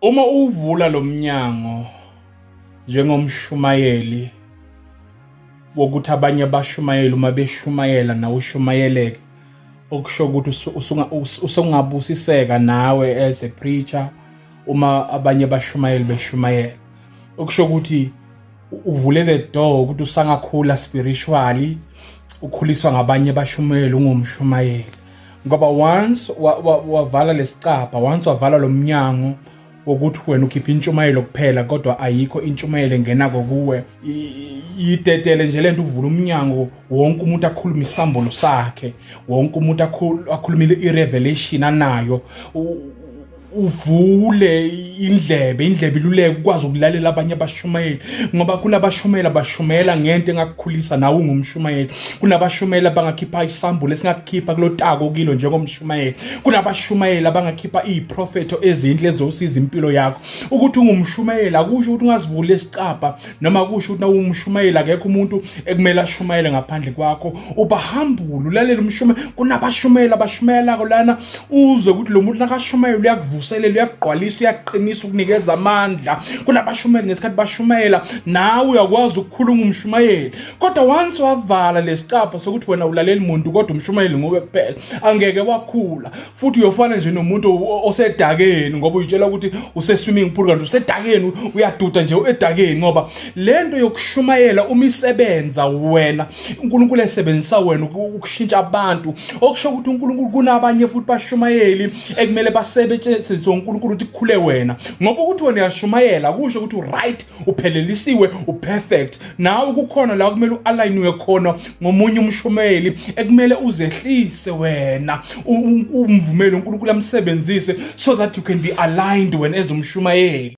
Uma uvula lo mnyango njengomshumayeli wokuthi abanye abashumayeli uma beshumayela nawe ushumayeleke, okusho ukuthi usungabusiseka nawe as a preacher uma abanye abashumayeli beshumayela, okusho ukuthi uvule le door ukuthi usangakhula spiritually, ukhuliswa ngabanye abashumayeli ungumshumayeli. Ngoba once wavala lesicabha, once wavala lo mnyango ukuthi wena ukhipha intshumayelo kuphela kodwa ayikho intshumayelo engena kuwe, yitetele nje lento. Uvula umnyango, wonke umuntu akhuluma isambulo sakhe, wonke umuntu akhulumile irevelation anayo. Uvule indlebe iluleke ukwazi ukulalela abanye abashumayeli, ngoba kunabashumayeli abashumayela ngento engakukhulisa nawe ungumshumayeli. Kunabashumayeli abangakhipha isambulo esingakukhipha kulotako kilo njengomshumayeli. Kunabashumayeli abangakhipha iziprofeto ezinhle ezosiza impilo yakho. Ukuthi ungumshumayeli akusho ukuthi ungazivula lesicabha, noma akusho ukuthi nawe ungumshumayeli akekho umuntu ekumele ashumayele ngaphandle kwakho. Ubahambule ulalela umshumayeli. Kunabashumayeli abashumayela lana uzwe ukuthi lo muntu nakashumayela uyakuvuselela, uyaqwalisa, uyaqinisa, ukunikeza amandla. Kunabashumayeli ngesikhathi bashumayela nawe uyakwazi ukukhuluma umshumayeli. Kodwa once wavala lesicabha sokuthi wena ulalela umuntu kodwa umshumayeli ngowe kuphela, angeke wakhula. Futhi uyofana nje nomuntu osedakeni, ngoba uyitshela ukuthi use-swimming pool kanti usedakeni uyaduda nje edakeni. Ngoba lento yokushumayela uma isebenza wena, uNkulunkulu esebenzisa wena ukushintsha abantu, okusho ukuthi uNkulunkulu kunabanye futhi bashumayeli ekumele basebenze uNkulunkulu ukuthi kukhule wena. Ngoba ukuthi wena uyashumayela kusho ukuthi right, uphelelisiwe, uperfect. Nawe kukhona la kumele ualign khona ngomunye umshumayeli ekumele uzehlise wena, umvumele uNkulunkulu amsebenzise so that you can be aligned when as umshumayeli.